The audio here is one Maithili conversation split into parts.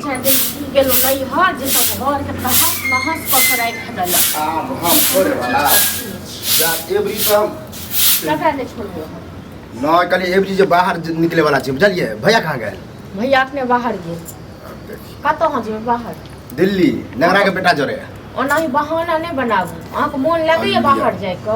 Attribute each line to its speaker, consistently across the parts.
Speaker 1: छे जे गेलो नहीं ह जे सब घर के महस पकड़ाई खदल
Speaker 2: हम छोड़े वाला जा एवरी तो हम
Speaker 1: ककरा ने छोड़ियो
Speaker 2: ना कल एवरी जे बाहर निकले वाला छै बुझलिए भैया कहां गए
Speaker 1: भैया अपने बाहर गेल कतो ह जे बाहर
Speaker 2: दिल्ली नगरा के बेटा जोरे
Speaker 1: ओना ही बहाना नहीं बनाबू अहाँ के मन लगैया बाहर जाय क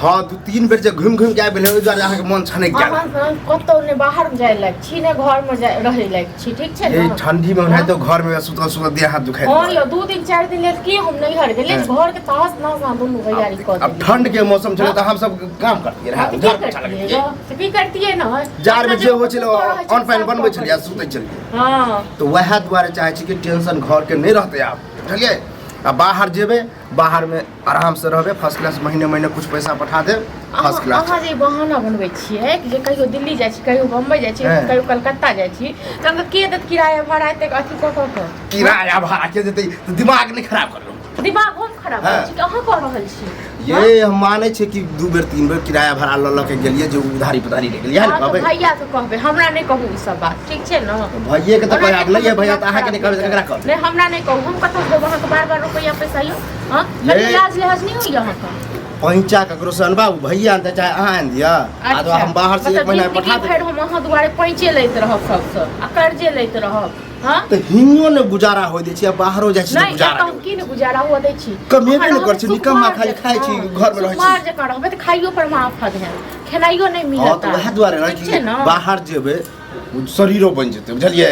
Speaker 2: हां 2-3 बेर जे घुम घुम के आबे ओइ दुआरे अहाँ के मन छनक गेल
Speaker 1: अहाँ कतो ने बाहर जाय लायक छी ने घर में जाय रहै लायक छी ठीक छै
Speaker 2: ए
Speaker 1: न
Speaker 2: ठंडी में ओना तो घर में सुत देह हाथ दुखाई
Speaker 1: हां यो 2 दिन 4 दिन ले की हम नहीं घर गेले घर के तास ना सा दोनों तैयारी कर
Speaker 2: अब ठंड के मौसम चले तो हम सब काम करतिए रहा उधर अच्छा लगे
Speaker 1: तो की करतिए न
Speaker 2: जार में जे हो छलो ऑन फैन बनबै छलिए सुतै छलिए
Speaker 1: हां
Speaker 2: तो वह द्वारे चाहे छी कि टेंशन घर के नहीं रहते आप बुझलिए आ बाहर जेबे बाहर में आराम से रहबे फर्स्ट क्लास महीने कुछ पैसा पठा दे फर्स्ट क्लास
Speaker 1: अहाँ जे बहाना बनबै छियै कि जे कहियो दिल्ली जाइ छी कहियो बम्बई जाइ छी कहियो कलकत्ता जाइ छी त के देत किराया भाड़ा एते अथी क
Speaker 2: किराया भाड़ा के देते दिमाग नहीं खराब कर लो
Speaker 1: दिमाग हम खराब है कि अहाँ कह रहल छी
Speaker 2: ये हम माने छे कि 2 बेर 3 बेर किराया भाड़ा ल के गेलिए जो उधारी पधारी ले गेलिए है कहबे
Speaker 1: भैया के कहबे हमरा नहीं कहू ई सब बात ठीक छै न
Speaker 2: भैया के त कहब नहीं है भैया त अहाँ के नहीं कहबे केकरा कहब
Speaker 1: नहीं हमरा नहीं कहू हम कत देब अहाँ के बार रुपया पैसा यो हां लाज लिहाज नहीं होई अहाँ का
Speaker 2: पैंचा ककरो से अनबाबू भैया आनते चाहे अहाँ आन दिया आ तो हम बाहर से एक महीना पठा दे
Speaker 1: फिर हम अहाँ दुआरे पैंचे लैत रहब सबसे आ कर्जे लैत रहब हां
Speaker 2: तो हिंगो ने गुजारा होय दे छी बाहरो जाय छी गुजारा
Speaker 1: नहीं की ने गुजारा हो दे छी
Speaker 2: कमेबे न कर छी निकम्मा खाली खाय छी घर में रहै छी
Speaker 1: मार जे करबे त खाइयो पर माफत है खेनाइयो नहीं मिलता
Speaker 2: तो वह द्वारे ना कि बाहर जेबे शरीरो बन जेते बुझलिए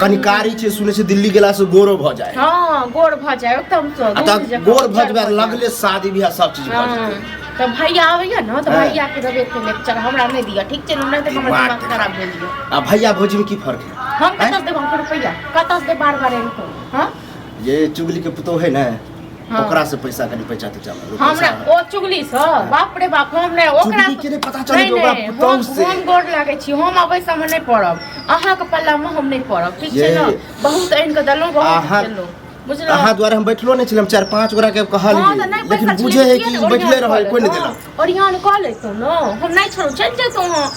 Speaker 2: कनी कारी छै सुने छै दिल्ली गेला से गोरो भ जाय
Speaker 1: हां गोर भ जाय एकदम से
Speaker 2: गोर भजबे लगले शादी बियाह सब चीज भ जेते
Speaker 1: तो भैया आबैया न तो भैया के देबे के लेक्चर हमरा नहीं दिया ठीक छै न नहीं तो हमरा दिमाग खराब भेल दियो
Speaker 2: आ भैया भौजी में की फर्क है
Speaker 1: हम कत देब हम रुपया कत से बार इनको हां
Speaker 2: ये चुगली के पुतो है ना ओकरा से पैसा कनी पैंचाते चल
Speaker 1: हमरा ओ चुगली से बाप रे बाप हम ने ओकरा
Speaker 2: चुगली के पता चले ओकरा पुतो से
Speaker 1: हम गोड़ लागे छी हम अबै समय नहीं पड़ब अहाँ के पल्ला में हम नहीं पड़ब ठीक छै न बहुत आइन के दलो बहुत देलो बुझलो
Speaker 2: अहाँ द्वारे हम बैठलो नहीं छलम 4-5 गोरा के कहलिए लेकिन बुझे है कि बैठले रहे कोई नहीं देला
Speaker 1: और यहाँ कह लेतो न हम नहीं छोड़ चल जतो हां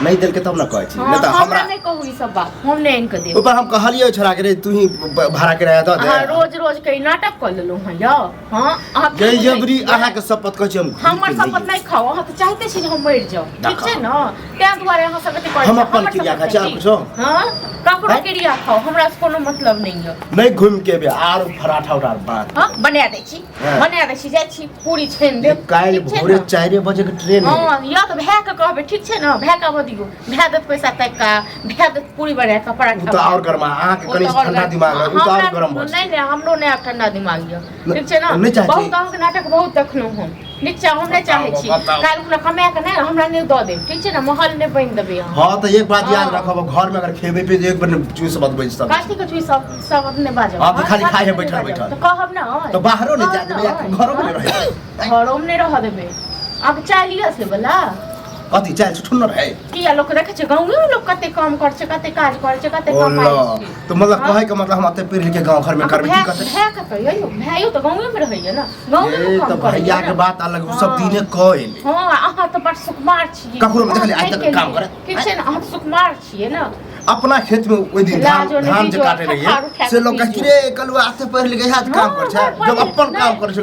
Speaker 2: नहीं दिल के तब न कहै छी नहीं त हमरा
Speaker 1: नहीं कहू ई सब बात हम नहीं इनके दे
Speaker 2: ऊपर हम कहलिए छोरा के रे तू ही भाड़ा किराया द दे
Speaker 1: हां रोज के नाटक कर लेलो हां यो हां अहाँ
Speaker 2: जय जबरी अहाँ के शपथ कहै छी
Speaker 1: हमर शपथ नहीं खाओ अहाँ त चाहते छी हम मर जाओ ठीक छै न ते दुआरे अहाँ सब एते कहै
Speaker 2: हम अपन क्रिया खा चाह कुछो
Speaker 1: हां ककरो क्रिया खाओ हमरा से कोनो मतलब नहीं है
Speaker 2: नहीं घूम के बे आर पराठा उठार बात
Speaker 1: हां बना दे छी जाय छी पूरी छेन दे
Speaker 2: काल भोरे 4 बजे के ट्रेन
Speaker 1: हां या त भै के कहबे ठीक छै न भै के दियो भै देत पैसा तक का भै देत पूरी बना के पराठा
Speaker 2: तो और गरमा आंख कनी ठंडा दिमाग है तो और गरम हो
Speaker 1: नहीं हमरो नहीं ठंडा दिमाग है ठीक छै न बहुत गांव के नाटक बहुत देखलो हम नीचा हम नहीं चाहे छी काल खुना कमा के नहीं हमरा नहीं द दे ठीक छै न महल नहीं बन देबे
Speaker 2: हां तो एक बात याद रखब घर में अगर खेबे पे एक बार चूस मत बज सब
Speaker 1: कास्ती के चूस सब अपने बाजो
Speaker 2: हां तो खाली खाए बैठल
Speaker 1: तो कहब ना
Speaker 2: तो बाहरो नहीं जा देबे घरो में रहे
Speaker 1: घरो में नहीं रह देबे अब चालिए से वाला
Speaker 2: कथि चाल छुन न रहे
Speaker 1: किया लोग देखे छ गांव में लोग कते काम कर छ कते काज कर छ कते कमाई
Speaker 2: तो मतलब कहे के मतलब हम अते पढ़ लिख के गांव घर में करबे की कते
Speaker 1: है कते यो भाइयो तो गांव में रहैया ना गांव में काम
Speaker 2: तो भैया के बात अलग सब दिने कहले
Speaker 1: हां अहाँ तो बड़ सुकुमार छी
Speaker 2: ककरो में देखले आज तक काम करे
Speaker 1: ठीक छै ना अहाँ सुकुमार छी ना
Speaker 2: अपना खेत में ओइ दिन धान जे काटे रहिए से लोग कह रे कलवा आते पढ़ लिख हाथ काम कर छ जब अपन काम कर छ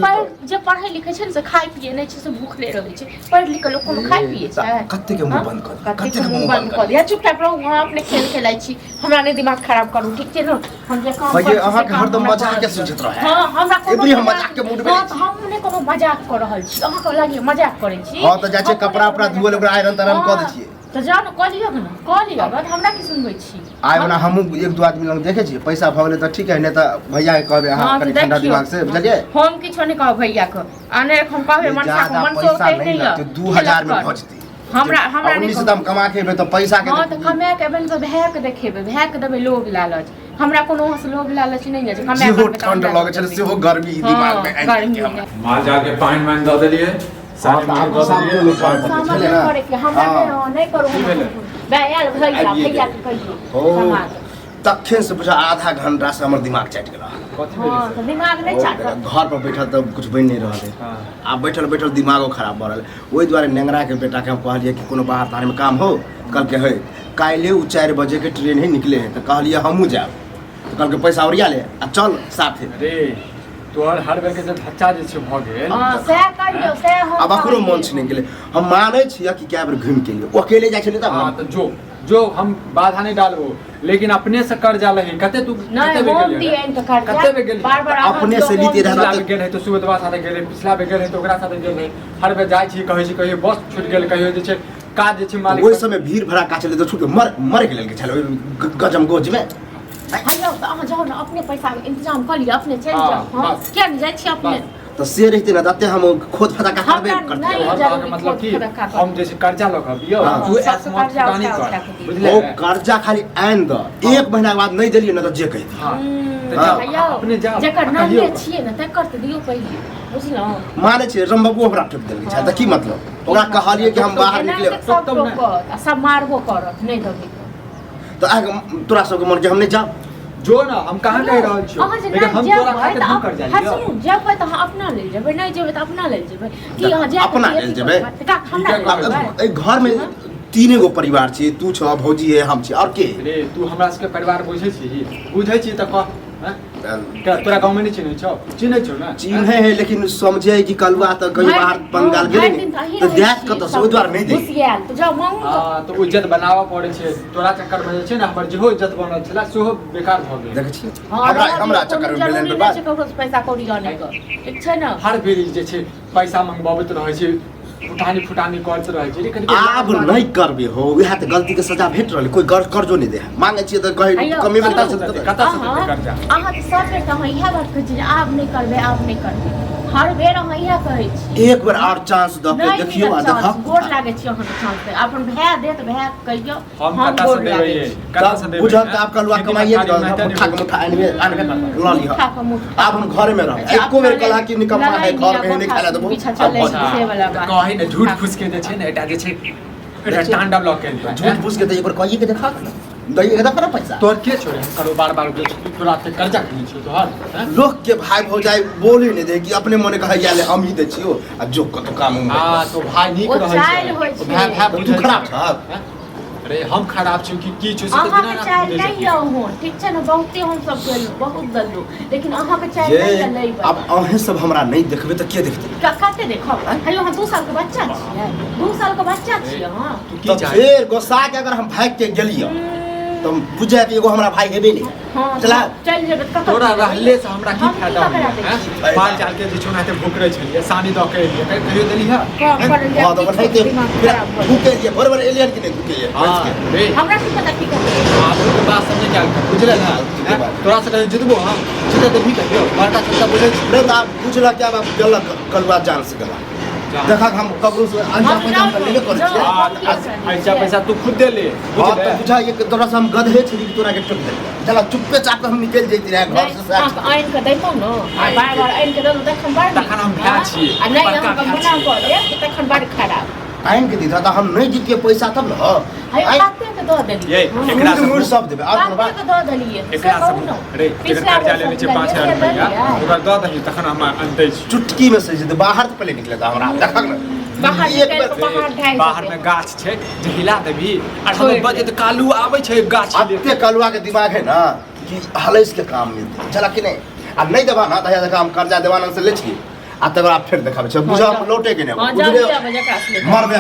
Speaker 1: जे पढ़ै लिखै छै से खाइ पिए नै छै से भूखले रहै छै पढ़ लिख के लोग कोनो खाइ पिए छै
Speaker 2: कते के मुंह बंद कर
Speaker 1: कते के मुंह बंद कर या चुपचाप रहो वहां अपने खेल खेलाइ छी हमरा नै दिमाग खराब करू ठीक छै न हम जे काम
Speaker 2: भैया अहाँ के हरदम मजाक के सोचत रहे
Speaker 1: हां हमरा कोनो
Speaker 2: एबरी हम मजाक के मूड में
Speaker 1: हम नै कोनो मजाक कर रहल छी अहाँ के लागि मजाक करै छी
Speaker 2: हां तो जाचे कपड़ा उपड़ा धुअल ओकरा आयरन तरन क दै छियै
Speaker 1: तो जानो कह लियो बात हमरा की सुनबै छी
Speaker 2: आइ ओना हम एक दो आदमी लग देखे छी पैसा भ गेलै त ठीक है नै त भैया के कहबे अहाँ कनी ठंडा दिमाग से बुझलिए
Speaker 1: हम किछो नै कहब भैया के आने हम कहबे मनसा को मनसो के नहीं है
Speaker 2: 2000 में भजती
Speaker 1: हमरा
Speaker 2: नहीं से हम कमा के तो पैसा के
Speaker 1: हां तो कमा के बन तो भै के देखेबे भै के देबे लोभ लालच हमरा कोनो हस लोभ लालच नहीं है जे कमा के
Speaker 2: ठंड लगे छै सेहो गर्मी दिमाग में
Speaker 1: गर्मी
Speaker 3: मां जाके पानी मान द देलिए
Speaker 2: तखन से बुझा आधा घंटा से हमर दिमाग चट गेल
Speaker 1: दिमाग नहीं चाट
Speaker 2: घर पर बैठल तो कुछ बन नहीं रहा आ बैठल बैठल दिमागो खराब भ रहा ओहि द्वारे नेंगरा के बेटा के हम कहलिए कि कोनो बाहर तार में काम हो कल के है काल्हे 4 बजे के ट्रेन ही निकले है तो कहलिए हमहू जाब तो कहलकै पैसा ओरिया ले आ चल साथे।
Speaker 3: अरे तोहर हर बेर के जे धच्चा जे छै भ गेल
Speaker 1: हां सह कहियो सह हम
Speaker 2: अब अकरो मन छने गेलै हम मानै छियै कि कए बेर घुमि के लिए ओ अकेले जाइ छलै त
Speaker 3: हां तो जो हम बाधा नहीं डालबो लेकिन अपने से कर्जा लही कते तू
Speaker 1: नहीं हम दियन तो कर्जा
Speaker 3: कते बेर गेल
Speaker 1: बार-बार
Speaker 2: अपने से लीते रहना
Speaker 3: पिछला बेर गेल है तो सुबह साथे गेल है, पिछला बेर गेल है तो ओकरा साथे गेल है। हर बेर जाइ छी कहै छी कहियो बस छूट गेल कहियो जे छै काज जे छै मालिक
Speaker 2: ओइ समय भीड़ भड़ाका छलै त छूट मर गेल के छलै गजम गोज में।
Speaker 1: हेलो तो अहाँ जाओ ना अपने पैसा के इंतजाम कर लिया अपने चल जाओ हां क्या नहीं जाइ छी अपने
Speaker 2: तो से रहते ना तते हम खोद फटाका करबे करते
Speaker 3: और मतलब कि हम जे छै कर्जा ल के दियो तू ऐसे मत नहीं कर बुझले
Speaker 2: ओ कर्जा खाली आइन द एक महीना के बाद नहीं देलिए ना तो जे कहि दी
Speaker 1: भैया अपने जा जेकर नाम ले छिए ना तकर त दियो पहिले बुझलो
Speaker 2: माने छै रंबबू हमरा ठोक देलकै छै त की मतलब ओकरा कहलिए कि हम बाहर निकले
Speaker 1: सब मारबो करत नहीं दबी
Speaker 2: तो आगे तोरा सबके मन के हम नहीं जा
Speaker 3: जो ना हम कहां कह रहल छी लेकिन हम तोरा खातिर हम कर जाइए
Speaker 1: हसू जब त हम अपना ले जेबै नहीं जेबै त अपना ले जेबै कि अहाँ जे
Speaker 2: अपना ले जेबै
Speaker 1: का हमरा
Speaker 2: ए घर में तीने गो परिवार छी तू छ भौजी है हम छी और के
Speaker 3: रे तू हमरा सबके परिवार बुझै छी त कह क्या तोरा गांव में नहीं चिन्है छौ चिन्है छौ ना
Speaker 2: चिन्है है लेकिन समझे कि कलवा त कहीं बाहर बंगाल गेलै तो देख के तो ओइ द्वार नहीं दे
Speaker 1: घुसियाल तो जाओ मांगू
Speaker 3: हां तो इज्जत बनावा पड़े छै तोरा चक्कर में जे छै ना हमर जेहो इज्जत बनल छला सेहो बेकार भ गेल
Speaker 2: देख छी हमरा चक्कर में मिलन पे बात
Speaker 1: ककरो से पैसा कौड़ी आने का ठीक छै ना
Speaker 3: हर बेरी जे छै पैसा मंगबाबैत रहै छै फुटानी करत रहै छै कनी
Speaker 2: आब नहीं करबे हो वह त गलती के सजा भेट रहल कोई कर्जो नहीं दे मांगे छी त कहे कमी में
Speaker 3: कता से कर्जा
Speaker 1: अहाँ त सब बेर अहाँ इहे बात कहै छी आब नहीं करबे हर बेर अहाँ इहे कहै छी
Speaker 2: एक बार और चांस द के देखियो आ देखब
Speaker 1: गोर लागे छी अहाँ के चांस पे अपन भाई देत भाई कहियो
Speaker 3: हम कता से देबै कता से देबै
Speaker 2: बुझब त आप कलवा कमाइए मुठा आनबे ल लिह आप हम घर में रह एको बेर कला की निकम्मा है घर में नहीं खाला देबो
Speaker 1: पीछा चले से वाला बात
Speaker 3: कहि न झूठ फूस के जे छै ने एटा जे छै एटा टांडा ब्लॉक के
Speaker 2: झूठ फूस के त एक बार कहिए के देखा दइए के देखा पैसा
Speaker 3: तोर के छोड़े करो बार-बार जो तोरा पे कर्जा खनी छै तोहर
Speaker 2: लोग के भाई भौजाई बोले नहीं दे कि अपने मने कहे जाले हम ही दे छियो आ जो कत काम
Speaker 3: हां तो भाई नीक रहै छै भाई
Speaker 2: तू खराब छ
Speaker 3: अरे हम खराब छी की छी से
Speaker 1: अहाँ के चाय नहीं हो ठीक छै ना बहुते हम सब गेल बहुत गल्लो लेकिन अहाँ के चाय नहीं लई
Speaker 2: अब अहे सब हमरा नहीं देखबे त के देखते
Speaker 1: कते देखब हेलो हम 2 साल के बच्चा छियै 2 साल के बच्चा छियै हां
Speaker 3: तू की चाहे
Speaker 2: फिर गोसा के अगर हम भाग के गेलियो तो बुझे कि एगो हमरा भाई हेबे नहीं चला
Speaker 1: चल जेबै कत
Speaker 3: तोरा रहले से हमरा की फायदा है बाल चाल के जे छोना ते भूख रहे छलिए सानी द के लिए कहियो देली है
Speaker 2: हां तो बताइते भूखे लिए बराबर एलियन के नहीं भूखे
Speaker 3: हां रे
Speaker 1: हमरा की पता की कर
Speaker 3: आप के बात समझ क्या बुझले ना तोरा से कहीं जितबो हम जिते देबी कहियो बड़का छोटा बुझे छी
Speaker 2: रे आप पूछला क्या बात गलत कलवा जान से गला देखा हम कबरू से अंजा पैसा हम लेबे कर छी
Speaker 3: ऐसा पैसा तू खुद दे ले
Speaker 2: हां तो बुझा ये तोरा से हम गधे छी कि तोरा के टुक दे चला चुपके चाप हम निकल जैती रहे घर से
Speaker 1: आइन के दैतो न बार-बार आइन के दलो तखन बार
Speaker 3: तखन हम भा छी
Speaker 1: आ नहीं हम मना कर दे तखन बड़ खराब
Speaker 2: आइन के दीदा त हम नहीं जीतिए पैसा तब न
Speaker 1: हाय काते के दो देलिए
Speaker 2: एकरा से मूड सब देबे और बात
Speaker 1: के दो देलिए
Speaker 3: एकरा से रे जेकर कर्जा लेने छै 5000 रुपया ओकर दऽ दही तखन हम अनतै छी
Speaker 2: चुटकी में से जे बाहर से पहले निकले त हमरा देखक न
Speaker 3: बाहर में गाछ छै जे हिला देबी और हम बजे त कालू आबै छै गाछ
Speaker 2: लेके कलवा के दिमाग है ना कि हलैस के काम मिलते चला कि नहीं आ नहीं देबा ना त हम कर्जा देवानन से ले छी आ तब फिर देखाबे छै बुझा लौटे के नहीं
Speaker 1: हां जा मरबे